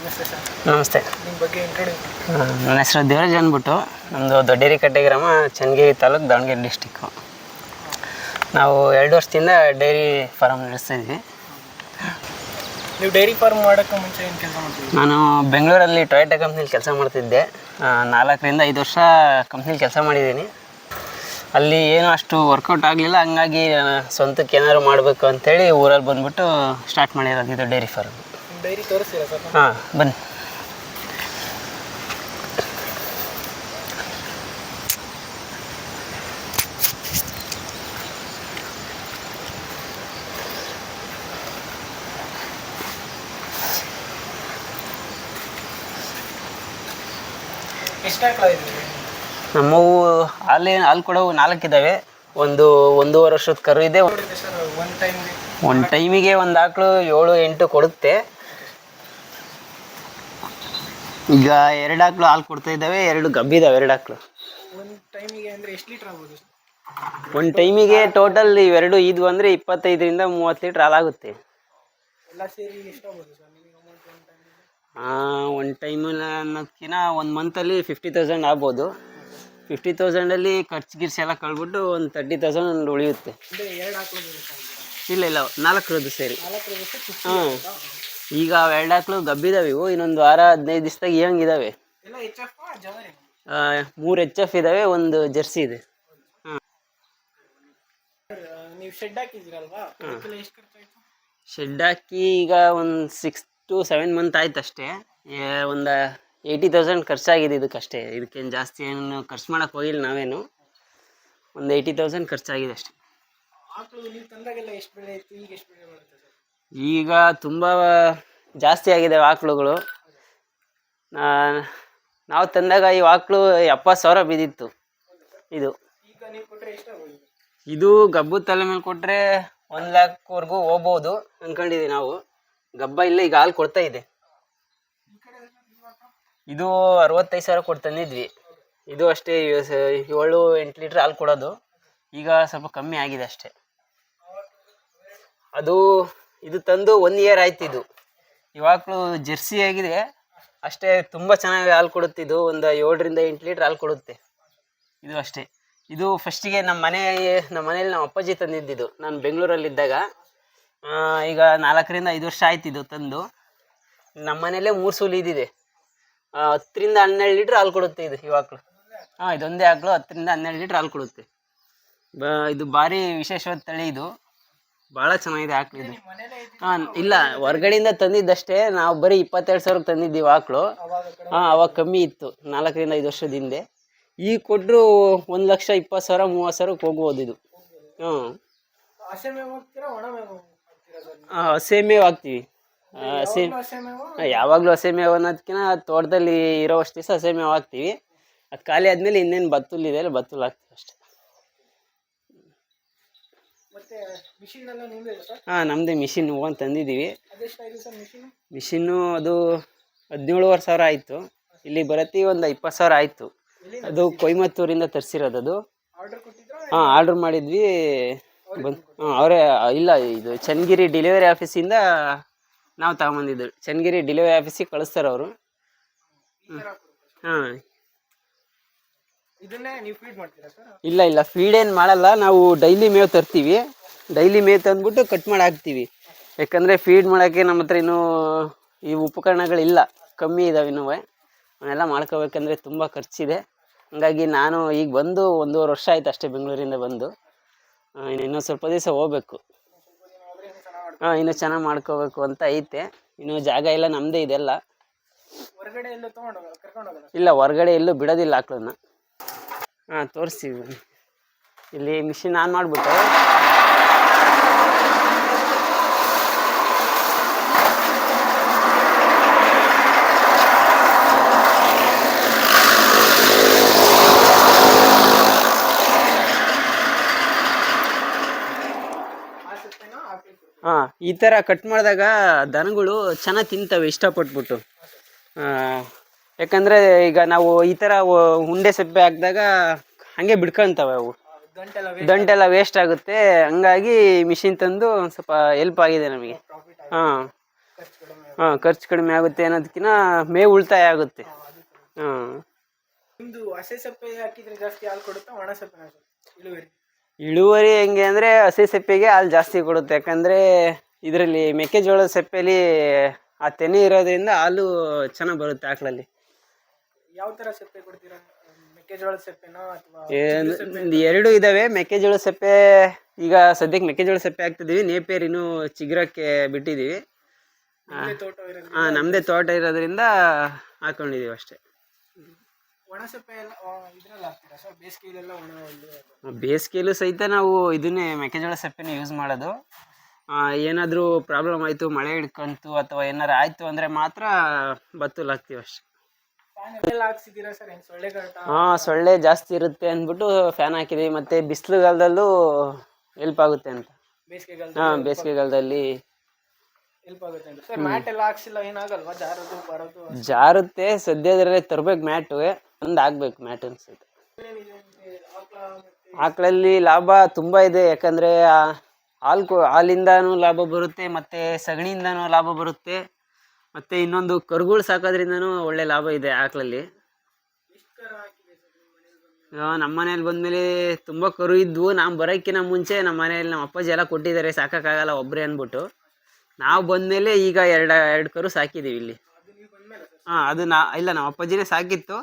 ನಮಸ್ತೆ. ನನ್ನ ಹೆಸರು ದೇವರಾಜ್ ಅಂದ್ಬಿಟ್ಟು. ನಮ್ಮದು ದೊಡ್ಡೇರಿಕಟ್ಟೆ ಗ್ರಾಮ, ಚನ್ನಗಿರಿ ತಾಲೂಕು, ದಾವಣಗೆರೆ ಡಿಸ್ಟಿಕ್ಕು. ನಾವು 2 ವರ್ಷದಿಂದ ಡೈರಿ ಫಾರಮ್ ನಡೆಸ್ತಾಯಿದ್ವಿ. ನೀವು ಡೈರಿ ಫಾರ್ಮ್ ಮಾಡೋಕ್ಕೆ ಮುಂಚೆ ಏನು ಕೆಲಸ ಮಾಡ್ತಿದ್ವಿ? ನಾನು ಬೆಂಗಳೂರಲ್ಲಿ ಟೊಯೋಟಾ ಕಂಪ್ನಿಲಿ ಕೆಲಸ ಮಾಡ್ತಿದ್ದೆ. 4ರಿಂದ 5 ವರ್ಷ ಕಂಪ್ನಿಲಿ ಕೆಲಸ ಮಾಡಿದ್ದೀನಿ. ಅಲ್ಲಿ ಏನೂ ಅಷ್ಟು ವರ್ಕೌಟ್ ಆಗಲಿಲ್ಲ. ಹಂಗಾಗಿ ಸ್ವಂತಕ್ಕೆ ಏನಾದ್ರು ಮಾಡಬೇಕು ಅಂಥೇಳಿ ಊರಲ್ಲಿ ಬಂದುಬಿಟ್ಟು ಸ್ಟಾರ್ಟ್ ಮಾಡಿರೋದು ಇದು ಡೈರಿ ಫಾರ್ಮ್. ಡೈರಿ ತೋರಿಸ್ತೀರಾ ಸರ್? ಹಾಂ, ಬನ್ನಿ. ಎಷ್ಟು ಹಾಕ್ಲಾಯಿದ್ದೀವಿ? ನಮ್ಮವು ಹಾಲು ಕೊಡೋವು 4 ಇದ್ದಾವೆ. 1.5 ವರ್ಷದ ಕರು ಇದೆ. ಒಂದು ಟೈಮಿಗೆ ಒಂದು ಆಕಳು 7-8 ಕೊಡುತ್ತೆ. ಈಗ 2 ಆಕಳು ಹಾಲು ಕೊಡ್ತಾ ಇದ್ದಾವೆ, 2 ಗಬ್ಬಿದ್ದಾವೆ. 2 ಆಕಳು ಒಂದು ಟೈಮಿಗೆ ಅಂದರೆ ಎಷ್ಟು ಲೀಟ್ರ್ ಆಗ್ಬೋದು? ಒಂದು ಟೈಮಿಗೆ ಟೋಟಲ್ ಇವೆರಡು ಇದ್ವು ಅಂದರೆ 25ರಿಂದ 30 ಲೀಟ್ರ್ ಹಾಲಾಗುತ್ತೆ. ಎಲ್ಲ ಸೇರಿ ಎಷ್ಟಾಗ್ಬೋದು ಸರ್ ನಿಮಗೆ ಅಮೌಂಟ್ ಒಂದು ಟೈಮಲ್ಲಿ ಅನ್ನೋದಕ್ಕಿಂತ 1 ಮಂತಲ್ಲಿ 50,000 ಆಗ್ಬೋದು. 50,000ಅಲ್ಲಿ ಖರ್ಚು ಗಿರ್ಚು ಎಲ್ಲ ಕಳ್ಬಿಟ್ಟು ಒಂದು 30,000 ಉಳಿಯುತ್ತೆ. ಅಂದರೆ 2 ಆಕಳು? ಇಲ್ಲ 4 ಸೇರಿ. 4 ಹಾಂ, ಈಗ 2 ಆಕಳು ಗಬ್ಬಿದಾವೆ. ಇವು ಇನ್ನೊಂದು ವಾರ 15 ದಿವಸದಾಗ ಇವಂಗಿದ್ದಾವೆ. ಎಲ್ಲ HF ಜವಾರಿ? 3 HF ಇದ್ದಾವೆ, 1 ಜರ್ಸಿ ಇದೆ. ಹಾಂ. ನೀವು ಶೆಡ್ ಹಾಕಿದ್ದೀರಲ್ವಾ, ಅದಕ್ಕೆಲ್ಲ ಎಷ್ಟು ಖರ್ಚಾಯಿತು? ಶೆಡ್ ಹಾಕಿ ಈಗ ಒಂದು 6 to 7 ಮಂತ್ ಆಯ್ತು ಅಷ್ಟೇ. ಒಂದು 80,000 ಖರ್ಚಾಗಿದೆ ಇದಕ್ಕಷ್ಟೇ. ಇದಕ್ಕೇನು ಜಾಸ್ತಿ ಏನು ಖರ್ಚು ಮಾಡೋಕ್ಕೆ ಹೋಗಿಲ್ಲ ನಾವೇನು. ಒಂದು 80,000 ಖರ್ಚಾಗಿದೆ ಅಷ್ಟೇ. ಆಕಳು ನೀವು ತಂದಾಗೆಲ್ಲ ಎಷ್ಟು ಬೆಳೆ ಇತ್ತು, ಈಗ ಎಷ್ಟು ಬೆಳೆ ಬರುತ್ತೆ ಸರ್? ಈಗ ತುಂಬ ಜಾಸ್ತಿ ಆಗಿದೆ ಆಕಳುಗಳು. ನಾವು ತಂದಾಗ ಈ ಆಕಳು 70,000 ಬಿದ್ದಿತ್ತು. ಇದು ಈಗ ನೀವು ಕೊಟ್ಟರೆ ಎಷ್ಟಾಗ್ಬೋದು? ಇದು ಗಬ್ಬು ತಲೆ ಮೇಲೆ ಕೊಟ್ಟರೆ 1 ಲಕ್ಷವರೆಗೂ ಹೋಗ್ಬೋದು ಅಂದ್ಕೊಂಡಿದ್ದೀವಿ ನಾವು. ಗಬ್ಬ ಇಲ್ಲ, ಈಗ ಹಾಲು ಕೊಡ್ತಾ ಇದೆ. ಇದು 65,000 ಕೊಟ್ಟು ತಂದಿದ್ವಿ. ಇದು ಅಷ್ಟೇ 7-8 ಲೀಟ್ರ್ ಹಾಲು ಕೊಡೋದು. ಈಗ ಸ್ವಲ್ಪ ಕಮ್ಮಿ ಆಗಿದೆ ಅಷ್ಟೇ. ಇದು ತಂದು 1 ಇಯರ್ ಆಯ್ತು. ಇವಾಗಲೂ ಜರ್ಸಿ ಆಗಿದೆ ಅಷ್ಟೇ. ತುಂಬ ಚೆನ್ನಾಗಿ ಹಾಲು ಕೊಡುತ್ತಿದ್ದು. ಒಂದು 7-8 ಲೀಟ್ರ್ ಹಾಲು ಕೊಡುತ್ತೆ ಇದು ಅಷ್ಟೇ. ಇದು ಫಸ್ಟಿಗೆ ನಮ್ಮ ಮನೇಲಿ ನಮ್ಮ ಅಪ್ಪಾಜಿ ತಂದಿದ್ದಿದ್ದು, ನಾನು ಬೆಂಗಳೂರಲ್ಲಿದ್ದಾಗ. ಈಗ 4ರಿಂದ 5 ವರ್ಷ ಆಯ್ತು ಇದು ತಂದು. ನಮ್ಮ ಮನೇಲೇ 3 ಸೂಲು ಇದ್ದಿದೆ. 10ರಿಂದ 12 ಲೀಟ್ರ್ ಹಾಲು ಕೊಡುತ್ತೆ ಇದು ಇವಾಗಲೂ. ಹಾಂ, ಇದೊಂದೇ ಆಕಳು 10ರಿಂದ 12 ಲೀಟ್ರ್ ಹಾಲು ಕೊಡುತ್ತೆ. ಇದು ಭಾರಿ ವಿಶೇಷವಾದ ತಳಿ. ಇದು ಭಾಳ ಚೆನ್ನಾಗಿದೆ ಆಕಳು ಇದು. ಹಾಂ, ಇಲ್ಲ ಹೊರ್ಗಡೆಯಿಂದ ತಂದಿದ್ದಷ್ಟೇ. ನಾವು ಬರೀ 22,000 ತಂದಿದ್ದೀವಿ ಆಕಳು. ಹಾಂ, ಅವಾಗ ಕಮ್ಮಿ ಇತ್ತು 4ರಿಂದ 5 ವರ್ಷದ ಹಿಂದೆ. ಈಗ ಕೊಟ್ಟರು 1,20,000 30,000 ಹೋಗ್ಬೋದು ಇದು. ಹಾಂ, ಹಸೆ ಮೇವು ಹಾಕ್ತೀರಾ, ಒಣ ಮೇವು ಹಾಕ್ತೀರಾ ಸರ್? ಹಸೆ ಮೇವು ಹಾಕ್ತೀವಿ. ಯಾವಾಗಲೂ ಹಸೆ ಮೇವು ಅನ್ನೋದಕ್ಕಿಂತ ತೋಟದಲ್ಲಿ ಇರೋವಷ್ಟು ದಿವಸ ಹಸೆ ಮೇವು ಹಾಕ್ತೀವಿ. ಅದು ಖಾಲಿ ಆದಮೇಲೆ ಇನ್ನೇನು ಬತ್ತುಲಿದೆ ಅಲ್ಲ, ಬತ್ತುಲ್ ಹಾಕ್ತೀವಿ ಅಷ್ಟೇ. ಮತ್ತೆ ಮಿಷಿನ್ ಎಲ್ಲ ನಿಮ್ಮದೇ ಸರ್? ಹಾಂ, ನಮ್ಮದೇ ಮಿಷಿನ್ ಹೋಗಿ ತಂದಿದ್ದೀವಿ. ಅದೆಷ್ಟಾಗಿದೆ ಸರ್ ಮಿಷಿನು? ಮಿಷಿನ್ನು ಅದು 17,500 ಆಯಿತು. ಇಲ್ಲಿ ಬರತ್ತಿ ಒಂದು 20,000 ಆಯಿತು. ಅದು ಕೊಯಮತ್ತೂರಿಂದ ತರಿಸಿರೋದು ಅದು. ಆರ್ಡರ್ ಕೊಟ್ಟಿದ್ರಾ? ಹಾಂ, ಆರ್ಡ್ರ್ ಮಾಡಿದ್ವಿ. ಅವರೇ ಇಲ್ಲ, ಇದು ಚನ್ನಗಿರಿ ಡೆಲಿವರಿ ಆಫೀಸಿಂದ ನಾವು ತಗೊಂಬಂದಿದ್ದು. ಚನ್ನಗಿರಿ ಡೆಲಿವರಿ ಆಫೀಸಿಗೆ ಕಳಿಸ್ತಾರೆ ಅವರು. ಹಾಂ. ಇದನ್ನೇ ನೀವು ಫೀಡ್ ಮಾಡ್ತೀರಾ ಸರ್? ಇಲ್ಲ ಫೀಡ್ ಏನು ಮಾಡಲ್ಲ. ನಾವು ಡೈಲಿ ಮೇವು ತರ್ತೀವಿ. ಡೈಲಿ ಮೇವು ತಂದ್ಬಿಟ್ಟು ಕಟ್ ಮಾಡಿ ಹಾಕ್ತೀವಿ. ಯಾಕಂದರೆ ಫೀಡ್ ಮಾಡೋಕ್ಕೆ ನಮ್ಮ ಹತ್ರ ಇನ್ನೂ ಈ ಉಪಕರಣಗಳಿಲ್ಲ, ಕಮ್ಮಿ ಇದ್ದಾವೆ ಇನ್ನೂ. ಅವನ್ನೆಲ್ಲ ಮಾಡ್ಕೋಬೇಕಂದ್ರೆ ತುಂಬ ಖರ್ಚಿದೆ. ಹಂಗಾಗಿ ನಾನು ಈಗ ಬಂದು 1.5 ವರ್ಷ ಆಯ್ತು ಅಷ್ಟೇ ಬೆಂಗಳೂರಿಂದ ಬಂದು. ಇನ್ನೂ ಸ್ವಲ್ಪ ದಿವಸ ಹೋಗ್ಬೇಕು. ಹಾಂ, ಇನ್ನೂ ಚೆನ್ನಾಗಿ ಮಾಡ್ಕೋಬೇಕು ಅಂತ ಐತೆ. ಇನ್ನೂ ಜಾಗ ಎಲ್ಲ ನಮ್ಮದೇ ಇದೆಲ್ಲ. ಹೊರಗಡೆ ಎಲ್ಲೂ ಕರ್ಕೊಂಡೋಗಲ್ಲ? ಇಲ್ಲ, ಹೊರಗಡೆ ಎಲ್ಲೂ ಬಿಡೋದಿಲ್ಲ ಆಕಳನ್ನ. ಹಾಂ, ತೋರಿಸ್ತೀವಿ. ಇಲ್ಲಿ ಮಿಷಿನ್ ಆನ್ ಮಾಡಿಬಿಟ್ಟು ಹಾಂ, ಈ ಥರ ಕಟ್ ಮಾಡಿದಾಗ ದನಗಳು ಚೆನ್ನಾಗಿ ತಿಂತವೆ ಇಷ್ಟಪಟ್ಬಿಟ್ಟು. ಯಾಕಂದರೆ ಈಗ ನಾವು ಈ ಥರ ಉಂಡೆ ಸಪ್ಪೆ ಹಾಕಿದಾಗ ಹಾಗೆ ಬಿಡ್ಕೊಳ್ತವೆ ಅವು. ದಂಟೆಲ್ಲ ವೇಸ್ಟ್ ಆಗುತ್ತೆ. ಹಂಗಾಗಿ ಮಿಷಿನ್ ತಂದು ಒಂದು ಸ್ವಲ್ಪ ಹೆಲ್ಪ್ ಆಗಿದೆ ನಮಗೆ. ಹಾಂ, ಖರ್ಚು ಕಡಿಮೆ ಹಾಂ ಖರ್ಚು ಕಡಿಮೆ ಆಗುತ್ತೆ ಅನ್ನೋದಕ್ಕಿಂತ ಮೇವು ಉಳಿತಾಯ ಆಗುತ್ತೆ. ಹಾಂ ನಿಮ್ದು ಹಸೆ ಸಪ್ಪೆ ಹಾಕಿದ್ರೆ ಜಾಸ್ತಿ ಹಾಲು ಕೊಡುತ್ತಾ ಒಣ ಸಪ್ಪೆ ಇಳುವರಿ? ಇಳುವರಿ ಹೆಂಗೆ ಅಂದರೆ ಹಸಿ ಸೆಪ್ಪೆಗೆ ಹಾಲು ಜಾಸ್ತಿ ಕೊಡುತ್ತೆ. ಯಾಕಂದರೆ ಇದರಲ್ಲಿ ಮೆಕ್ಕೆಜೋಳದ ಸೆಪ್ಪೆಲಿ ಆ ತೆನೆ ಇರೋದ್ರಿಂದ ಹಾಲು ಚೆನ್ನಾಗಿ ಬರುತ್ತೆ ಆಕಳಲ್ಲಿ. ಯಾವ ಥರ ಸಪ್ಪೆ ಕೊಡ್ತೀರಾ? ಮೆಕ್ಕೆಜೋಳದ ಸಪ್ಪೆನಾ ಅಥವಾ ಎರಡು ಇದ್ದಾವೆ. ಮೆಕ್ಕೆಜೋಳದ ಸೆಪ್ಪೆ ಈಗ ಸದ್ಯಕ್ಕೆ ಮೆಕ್ಕೆಜೋಳದ ಸೆಪ್ಪೆ ಹಾಕ್ತಿದ್ದೀವಿ. ನೇಪಿಯರ್ ಇನ್ನೂ ಚಿಗುರಕ್ಕೆ ಬಿಟ್ಟಿದ್ದೀವಿ. ತೋಟ ಇರೋದು? ಹಾಂ ನಮ್ಮದೇ ತೋಟ ಇರೋದ್ರಿಂದ ಹಾಕೊಂಡಿದ್ದೀವಿ ಅಷ್ಟೇ. ಒಣ ಸಪ್ಪೆ ಎಲ್ಲ ಇದ್ರಲ್ಲಿ ಹಾಕ್ತೀರಾ ಸರ್? ಬೇಸಿಗೆಲೆಲ್ಲ ಒಣ ಹುಲ್ಲು? ಬೇಸಿಗೆಯಲ್ಲೂ ಸಹಿತ ನಾವು ಇದನ್ನೇ ಮೆಕ್ಕೆಜೋಳ ಸೆಪ್ಪೆನ ಯೂಸ್ ಮಾಡೋದು. ಏನಾದರೂ ಪ್ರಾಬ್ಲಮ್ ಆಯಿತು, ಮಳೆ ಹಿಡ್ಕೊಂತು ಅಥವಾ ಏನಾರು ಆಯಿತು ಅಂದರೆ ಮಾತ್ರ ಬತ್ತಲು ಹಾಕ್ತೀವಿ ಅಷ್ಟೇ. ಫ್ಯಾನ್ ಹಾಕ್ಸಿದ್ದೀರಾ ಸರ್? ಏನು ಸೊಳ್ಳೆಗಾಟ? ಹಾಂ ಸೊಳ್ಳೆ ಜಾಸ್ತಿ ಇರುತ್ತೆ ಅಂದ್ಬಿಟ್ಟು ಫ್ಯಾನ್ ಹಾಕಿದ್ದೀವಿ. ಮತ್ತು ಬಿಸಿಲುಗಾಲದಲ್ಲೂ ಹೆಲ್ಪ್ ಆಗುತ್ತೆ ಅಂತ. ಬೇಸಿಗೆಗಾಲದಲ್ಲಿ? ಹಾಂ ಬೇಸಿಗೆಗಾಲದಲ್ಲಿ ಹೆಲ್ಪ್ ಆಗುತ್ತೆ ಅಂತ ಸರ್. ಮ್ಯಾಟ್ ಎಲ್ಲ ಹಾಕ್ಸಿಲ್ಲ ಏನಾಗಲ್ವಾ? ಜಾರೋದು ಬರೋದು? ಜಾರುತ್ತೆ. ಸದ್ಯದಲ್ಲೇ ತರಬೇಕು ಮ್ಯಾಟು. ಒಂದು ಹಾಕ್ಬೇಕು ಮ್ಯಾಟ್ ಅನ್ಸುತ್ತೆ. ಆಕಳಲ್ಲಿ ಲಾಭ ತುಂಬ ಇದೆ. ಯಾಕಂದರೆ ಹಾಲಿಂದನೂ ಲಾಭ ಬರುತ್ತೆ, ಮತ್ತು ಸಗಣಿಯಿಂದನೂ ಲಾಭ ಬರುತ್ತೆ, ಮತ್ತು ಇನ್ನೊಂದು ಕರುಗಳು ಸಾಕೋದ್ರಿಂದನೂ ಒಳ್ಳೆ ಲಾಭ ಇದೆ ಆಕಳಲ್ಲಿ. ನಮ್ಮ ಮನೇಲಿ ಬಂದಮೇಲೆ ತುಂಬ ಕರು ಇದ್ವು. ನಾವು ಬರೋಕ್ಕಿಂತ ಮುಂಚೆ ನಮ್ಮ ಮನೇಲಿ ನಮ್ಮ ಅಪ್ಪಾಜಿ ಎಲ್ಲ ಕೊಟ್ಟಿದ್ದಾರೆ, ಸಾಕೋಕ್ಕಾಗಲ್ಲ ಒಬ್ಬರೇ ಅಂದ್ಬಿಟ್ಟು. ನಾವು ಬಂದಮೇಲೆ ಈಗ ಎರಡು ಕರು ಸಾಕಿದ್ದೀವಿ ಇಲ್ಲಿ. ಹಾಂ ಅದು ಇಲ್ಲ ನಮ್ಮ ಅಪ್ಪಾಜಿನೇ ಸಾಕಿತ್ತು.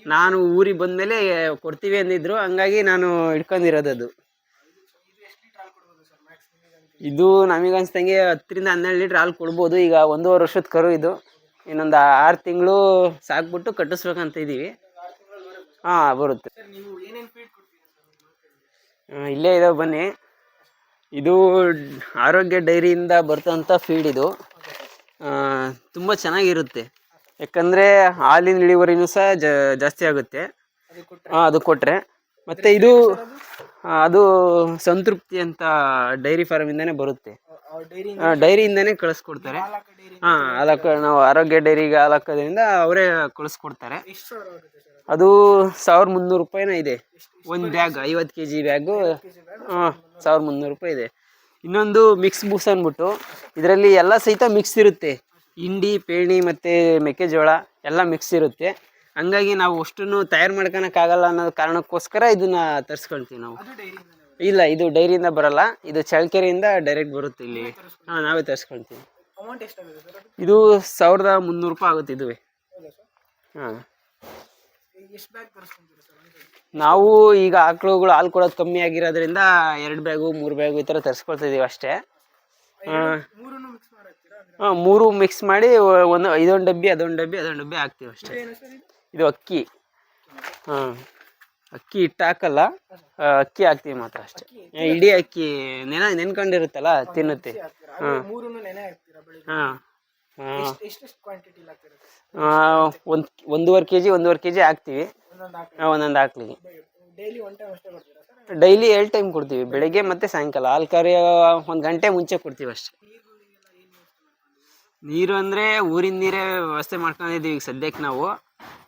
ನಾನು ಊರಿಗೆ ಬಂದಮೇಲೆ ಕೊಡ್ತೀವಿ ಅಂದಿದ್ರು, ಹಂಗಾಗಿ ನಾನು ಹಿಡ್ಕೊಂಡಿರೋದು ಅದು. ಇದು ನಮಗನ್ಸ್ದಂಗೆ 10-12 ಲೀಟ್ರ್ ಹಾಲು ಕೊಡ್ಬೋದು. ಈಗ 1.5 ವರ್ಷದ ಕರು ಇದು. ಇನ್ನೊಂದು 6 ತಿಂಗಳು ಸಾಕ್ಬಿಟ್ಟು ಕಟ್ಟಿಸ್ಬೇಕಂತ ಇದ್ದೀವಿ. ಹಾಂ ಬರುತ್ತೆ. ಇಲ್ಲೇ ಇದಾವೆ ಬನ್ನಿ. ಇದು ಆರೋಗ್ಯ ಡೈರಿಯಿಂದ ಬರ್ತಂಥ ಫೀಡ್ ಇದು. ತುಂಬ ಚೆನ್ನಾಗಿರುತ್ತೆ. ಯಾಕಂದರೆ ಹಾಲಿನ ಇಳುವರಿನೂ ಸಹ ಜಾಸ್ತಿ ಆಗುತ್ತೆ. ಹಾಂ ಅದು ಕೊಟ್ಟರೆ. ಮತ್ತು ಇದು ಅದು ಸಂತೃಪ್ತಿ ಅಂತ ಡೈರಿ ಫಾರ್ಮಿಂದನೇ ಬರುತ್ತೆ. ಡೈರಿಯಿಂದನೇ ಕಳಿಸ್ಕೊಡ್ತಾರೆ. ಹಾಂ ನಾವು ಆರೋಗ್ಯ ಡೈರಿಗೆ ಹಾಲು ಹಾಕೋದ್ರಿಂದ ಅವರೇ ಕಳಿಸ್ಕೊಡ್ತಾರೆ. ಅದು 1300 ರೂಪಾಯಿನ ಇದೆ ಒಂದು ಬ್ಯಾಗ್. 50 kg ಬ್ಯಾಗು 1300 ರೂಪಾಯಿ ಇದೆ. ಇನ್ನೊಂದು ಮಿಕ್ಸ್ ಬೂಸ್ ಅಂದ್ಬಿಟ್ಟು ಇದರಲ್ಲಿ ಎಲ್ಲ ಸಹಿತ ಮಿಕ್ಸ್ ಇರುತ್ತೆ. ಹಿಂಡಿ, ಪೇಣಿ ಮತ್ತು ಮೆಕ್ಕೆಜೋಳ ಎಲ್ಲ ಮಿಕ್ಸ್ ಇರುತ್ತೆ. ಹಂಗಾಗಿ ನಾವು ಅಷ್ಟನ್ನು ತಯಾರು ಮಾಡ್ಕೊಳಕ್ಕಾಗಲ್ಲ ಅನ್ನೋ ಕಾರಣಕ್ಕೋಸ್ಕರ ಇದನ್ನು ತರಿಸ್ಕೊಳ್ತೀವಿ ನಾವು. ಇಲ್ಲ ಇದು ಡೈರಿಯಿಂದ ಬರಲ್ಲ, ಇದು ಚಳ್ಳಕೆರೆಯಿಂದ ಡೈರೆಕ್ಟ್ ಬರುತ್ತೆ ಇಲ್ಲಿ. ಹಾಂ ನಾವೇ ತರಿಸ್ಕೊಳ್ತೀವಿ. ಇದು 1300 ರೂಪಾಯಿ ಆಗುತ್ತೆ ಇದುವೇ. ಹಾಂ ನಾವು ಈಗ ಆಕಳುಗಳು ಹಾಲು ಕೊಡೋದು ಕಮ್ಮಿ ಆಗಿರೋದ್ರಿಂದ 2 ಬ್ಯಾಗು 3 ಬ್ಯಾಗು ಈ ಥರ ತರಿಸ್ಕೊಳ್ತಿದ್ದೀವಿ ಅಷ್ಟೇ. ಹಾಂ 3 ಮಿಕ್ಸ್ ಮಾಡಿ ಇದೊಂದು ಡಬ್ಬಿ ಅದೊಂದು ಡಬ್ಬಿ ಹಾಕ್ತೀವಿ ಅಷ್ಟೇ. ಇದು ಅಕ್ಕಿ. ಹಾಂ ಅಕ್ಕಿ ಹಿಟ್ಟು ಹಾಕಲ್ಲ, ಅಕ್ಕಿ ಹಾಕ್ತೀವಿ ಮಾತ್ರ ಅಷ್ಟೇ. ಇಡೀ ಅಕ್ಕಿ ನೆನ್ಕೊಂಡಿರುತ್ತಲ್ಲ ತಿನ್ನುತ್ತೆ. ಹಾಂ ಹಾಂ ಹಾಂ 1.5 kg ಹಾಕ್ತೀವಿ ಒಂದೊಂದು ಆಕಳಿಗೆ. ಡೈಲಿ 2 ಟೈಮ್ ಕೊಡ್ತೀವಿ, ಬೆಳಗ್ಗೆ ಮತ್ತು ಸಾಯಂಕಾಲ. ಹಾಲು ಕರೆಯೋ 1 ಗಂಟೆ ಮುಂಚೆ ಕೊಡ್ತೀವಿ ಅಷ್ಟೇ. ನೀರು ಅಂದರೆ ಊರಿನ ನೀರೇ ವ್ಯವಸ್ಥೆ ಮಾಡ್ಕೊಂಡಿದ್ದೀವಿ ಈಗ ಸದ್ಯಕ್ಕೆ ನಾವು.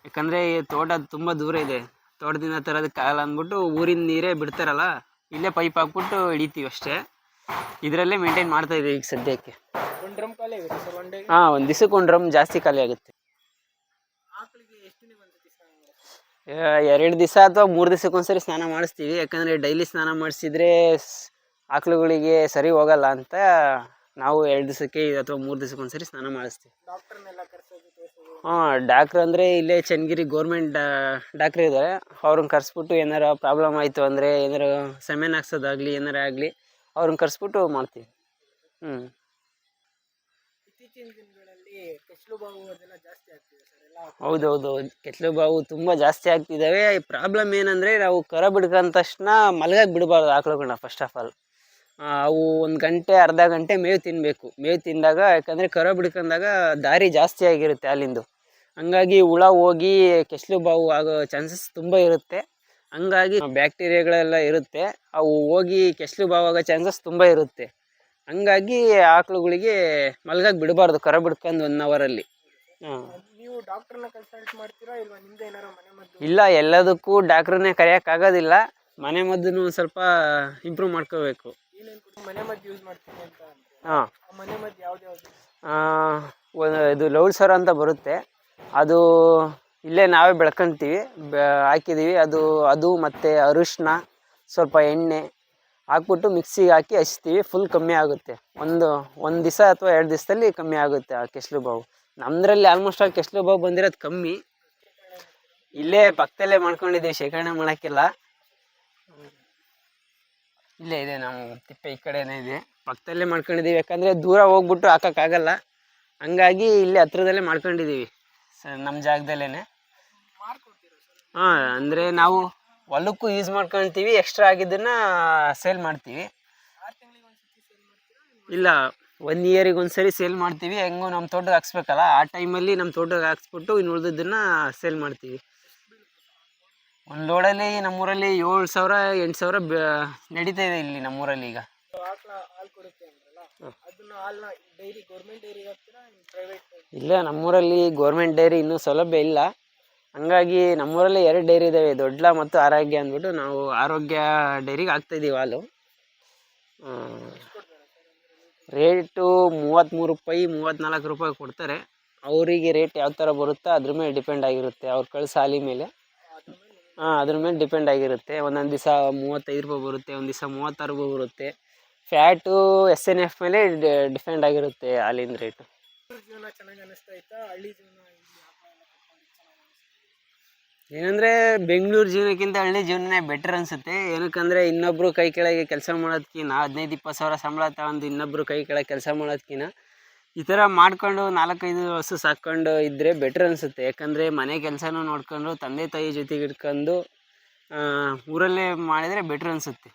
ಯಾಕಂದರೆ ತೋಟ ತುಂಬ ದೂರ ಇದೆ, ತೋಟದಿಂದ ತರೋದಕ್ಕಾಗಲ್ಲ ಅಂದ್ಬಿಟ್ಟು ಊರಿನ ನೀರೇ ಬಿಡ್ತಾರಲ್ಲ, ಇಲ್ಲೇ ಪೈಪ್ ಹಾಕ್ಬಿಟ್ಟು ಹಿಡಿತೀವಿ ಅಷ್ಟೇ. ಇದರಲ್ಲೇ ಮೇಂಟೈನ್ ಮಾಡ್ತಾಯಿದ್ದೀವಿ ಈಗ ಸದ್ಯಕ್ಕೆ. ಹಾಂ ಒಂದು ದಿವಸಕ್ಕೆ 1 ಡ್ರಮ್ ಜಾಸ್ತಿ ಖಾಲಿ ಆಗುತ್ತೆ. 2 ದಿವಸ ಅಥವಾ 3 ದಿವಸಕ್ಕೊಂದ್ಸರಿ ಸ್ನಾನ ಮಾಡಿಸ್ತೀವಿ. ಯಾಕಂದರೆ ಡೈಲಿ ಸ್ನಾನ ಮಾಡಿಸಿದ್ರೆ ಆಕಳುಗಳಿಗೆ ಸರಿ ಹೋಗಲ್ಲ ಅಂತ ನಾವು 2 ದಿವಸಕ್ಕೆ ಅಥವಾ 3 ದಿವಸಕ್ಕೊಂದ್ಸರಿ ಸ್ನಾನ ಮಾಡಿಸ್ತೀವಿ. ಹಾಂ ಡಾಕ್ಟ್ರ್ ಅಂದರೆ ಇಲ್ಲೇ ಚನ್ನಗಿರಿ ಗೌರ್ಮೆಂಟ್ ಡಾಕ್ಟ್ರ್ ಇದ್ದಾರೆ. ಅವ್ರನ್ನ ಕರೆಸ್ಬಿಟ್ಟು ಏನಾರು ಪ್ರಾಬ್ಲಮ್ ಆಯಿತು ಅಂದರೆ, ಏನಾರು ಸೆಮೆನ್ ಹಾಕ್ಸೋದಾಗಲಿ ಏನಾರು ಆಗಲಿ ಅವ್ರನ್ನ ಕರೆಸ್ಬಿಟ್ಟು ಮಾಡ್ತೀವಿ. ಹೌದೌದು, ಕೆಚ್ಚಲು ಬಾವು ತುಂಬ ಜಾಸ್ತಿ ಆಗ್ತಿದ್ದಾವೆ. ಪ್ರಾಬ್ಲಮ್ ಏನಂದರೆ ನಾವು ಕರ ಬಿಡ್ಕೊಂಡ ತಕ್ಷಣ ಮಲಗಕ್ಕೆ ಬಿಡಬಾರ್ದು ಆಕಳುಗಳನ್ನ. ಫಸ್ಟ್ ಆಫ್ ಆಲ್ ಅವು 1 ಗಂಟೆ ಅರ್ಧ ಗಂಟೆ ಮೇವು ತಿನ್ನಬೇಕು. ಮೇವು ತಿಂದಾಗ, ಯಾಕಂದರೆ ಕರ ಬಿಡ್ಕೊಂಡಾಗ ದಾರಿ ಜಾಸ್ತಿ ಆಗಿರುತ್ತೆ ಹಾಲಿಂದು. ಹಂಗಾಗಿ ಹುಳ ಹೋಗಿ ಕೆಚ್ಚಲು ಬಾವು ಆಗೋ ಚಾನ್ಸಸ್ ತುಂಬ ಇರುತ್ತೆ. ಹಂಗಾಗಿ ಬ್ಯಾಕ್ಟೀರಿಯಾಗಳೆಲ್ಲ ಇರುತ್ತೆ, ಅವು ಹೋಗಿ ಕೆಚ್ಚಲು ಬಾವು ಆಗೋ ಚಾನ್ಸಸ್ ತುಂಬ ಇರುತ್ತೆ. ಹಂಗಾಗಿ ಆಕಳುಗಳಿಗೆ ಮಲಗಕ್ಕೆ ಬಿಡಬಾರ್ದು ಕರ ಬಿಡ್ಕೊಂಡು 1 ಅವರಲ್ಲಿ. ಹಾಂ ಇಲ್ಲ, ಎಲ್ಲದಕ್ಕೂ ಡಾಕ್ಟ್ರನ್ನೇ ಕರೆಯೋಕ್ಕಾಗೋದಿಲ್ಲ. ಮನೆ ಮದ್ದನ್ನು ಸ್ವಲ್ಪ ಇಂಪ್ರೂವ್ ಮಾಡ್ಕೋಬೇಕು. ಹಾಂ ಇದು ಲೌಡ್ ಸರ ಅಂತ ಬರುತ್ತೆ, ಅದು ಇಲ್ಲೇ ನಾವೇ ಬೆಳ್ಕೊಂತೀವಿ, ಹಾಕಿದ್ದೀವಿ. ಅದು ಮತ್ತು ಅರಿಶಿನ, ಸ್ವಲ್ಪ ಎಣ್ಣೆ ಹಾಕ್ಬಿಟ್ಟು ಮಿಕ್ಸಿಗೆ ಹಾಕಿ ಹಚ್ತೀವಿ. ಫುಲ್ ಕಮ್ಮಿ ಆಗುತ್ತೆ, ಒಂದು ದಿವಸ ಅಥವಾ 2 ದಿವಸದಲ್ಲಿ ಕಮ್ಮಿ ಆಗುತ್ತೆ ಆ ಕೆಸ್ಲು ಬಾವು. ನಮ್ಮದ್ರಲ್ಲಿ ಆಲ್ಮೋಸ್ಟ್ ಆ ಕೆಸ್ಲು ಬಾವು ಬಂದಿರೋದು ಕಮ್ಮಿ. ಇಲ್ಲೇ ಪಕ್ಕದಲ್ಲೇ ಮಾಡ್ಕೊಂಡಿದ್ದೀವಿ, ಶೇಖರಣೆ ಮಾಡೋಕ್ಕೆಲ್ಲ. ಇಲ್ಲೇ ಇದೆ ನಮ್ಮ ತಿಪ್ಪೆ, ಈ ಕಡೆನೇ ಇದೆ, ಪಕ್ಕದಲ್ಲೇ ಮಾಡ್ಕೊಂಡಿದ್ದೀವಿ. ಯಾಕಂದರೆ ದೂರ ಹೋಗ್ಬಿಟ್ಟು ಹಾಕೋಕ್ಕಾಗಲ್ಲ, ಹಂಗಾಗಿ ಇಲ್ಲೇ ಹತ್ರದಲ್ಲೇ ಮಾಡ್ಕೊಂಡಿದ್ದೀವಿ ನಮ್ಮ ಜಾಗದಲ್ಲೇ. ಹಾಂ, ಅಂದರೆ ನಾವು ಹೊಲಕ್ಕೂ ಯೂಸ್ ಮಾಡ್ಕೊಳ್ತೀವಿ, ಎಕ್ಸ್ಟ್ರಾ ಆಗಿದ್ದನ್ನು ಸೇಲ್ ಮಾಡ್ತೀವಿ. ಇಲ್ಲ, 1 ಇಯರಿಗೆ ಒಂದ್ಸರಿ ಸೇಲ್ ಮಾಡ್ತೀವಿ. ಹೆಂಗೂ ನಮ್ಮ ತೋಟಕ್ಕೆ ಹಾಕ್ಸ್ಬೇಕಲ್ಲ, ಆ ಟೈಮಲ್ಲಿ ನಮ್ಮ ತೋಟಕ್ಕೆ ಹಾಕ್ಸ್ಬಿಟ್ಟು ಇನ್ನು ಉಳಿದಿದ್ದನ್ನು ಸೇಲ್ ಮಾಡ್ತೀವಿ. ಒಂದು ಲೋಡಲ್ಲಿ ನಮ್ಮೂರಲ್ಲಿ 7,000 8,000 ನಡೀತಾ ಇದೆ ಇಲ್ಲಿ ನಮ್ಮೂರಲ್ಲಿ ಈಗ. ಹಾಲು ಕೊಡುತ್ತೆ ಅಂದ್ರಲ್ಲ, ಅದನ್ನ ಹಾಲನ್ನ ಡೈರಿ, ಗೌರ್ಮೆಂಟ್ ಡೈರಿಗೆ ಹಾಕ್ತೀರಾ ಪ್ರೈವೇಟ್? ಇಲ್ಲ, ನಮ್ಮೂರಲ್ಲಿ ಗೌರ್ಮೆಂಟ್ ಡೈರಿ ಇನ್ನೂ ಸೌಲಭ್ಯ ಇಲ್ಲ. ಹಂಗಾಗಿ ನಮ್ಮೂರಲ್ಲಿ 2 ಡೈರಿ ಇದ್ದಾವೆ, ದೊಡ್ಡ ಮತ್ತು ಆರೋಗ್ಯ ಅಂದ್ಬಿಟ್ಟು. ನಾವು ಆರೋಗ್ಯ ಡೈರಿಗೆ ಹಾಕ್ತಾಯಿದ್ದೀವಿ ಹಾಲು. ರೇಟು 33 ರೂಪಾಯಿ 34 ರೂಪಾಯಿ ಕೊಡ್ತಾರೆ. ಅವರಿಗೆ ರೇಟ್ ಯಾವ ಥರ ಬರುತ್ತೋ ಅದ್ರ ಮೇಲೆ ಡಿಪೆಂಡ್ ಆಗಿರುತ್ತೆ, ಅವ್ರು ಕಳಿಸೋ ಹಾಲಿನ ಮೇಲೆ. ಅದ್ರ ಮೇಲೆ ಡಿಪೆಂಡ್ ಆಗಿರುತ್ತೆ. ಒಂದೊಂದು ದಿವಸ 35 ರೂಪಾಯಿ ಬರುತ್ತೆ, ಒಂದು ದಿವಸ 36 ರೂಪಾಯಿ ಬರುತ್ತೆ. ಫ್ಯಾಟು SNF ಮೇಲೆ ಡಿಪೆಂಡ್ ಆಗಿರುತ್ತೆ ಹಾಲಿನ ರೇಟು. ಜೀವನ ಚೆನ್ನಾಗಿ ಅನಿಸ್ತಾ ಇತ್ತಾ? ಹಳ್ಳಿ ಜೀವನ ಏನಂದರೆ ಬೆಂಗಳೂರು ಜೀವನಕ್ಕಿಂತ ಹಳ್ಳಿ ಜೀವನನೇ ಬೆಟರ್ ಅನಿಸುತ್ತೆ. ಏನಕ್ಕಂದರೆ ಇನ್ನೊಬ್ಬರು ಕೈ ಕೆಳಗೆ ಕೆಲಸ ಮಾಡೋದಕ್ಕಿಂತ 15-20 ಸಾವಿರ ಸಂಬಳ ತಗೊಂಡು ಇನ್ನೊಬ್ಬರು ಕೈ ಕೆಳಗೆ ಕೆಲಸ ಮಾಡೋದಕ್ಕಿಂತ ಈ ಥರ ಮಾಡ್ಕೊಂಡು 4-5 ಹಸು ಸಾಕ್ಕೊಂಡು ಇದ್ದರೆ ಬೆಟ್ರ್ ಅನಿಸುತ್ತೆ. ಯಾಕಂದರೆ ಮನೆ ಕೆಲಸನೂ ನೋಡ್ಕೊಂಡು ತಂದೆ ತಾಯಿ ಜೊತೆಗೆ ಇಟ್ಕೊಂಡು ಊರಲ್ಲೇ ಮಾಡಿದರೆ ಬೆಟ್ರ್ ಅನಿಸುತ್ತೆ.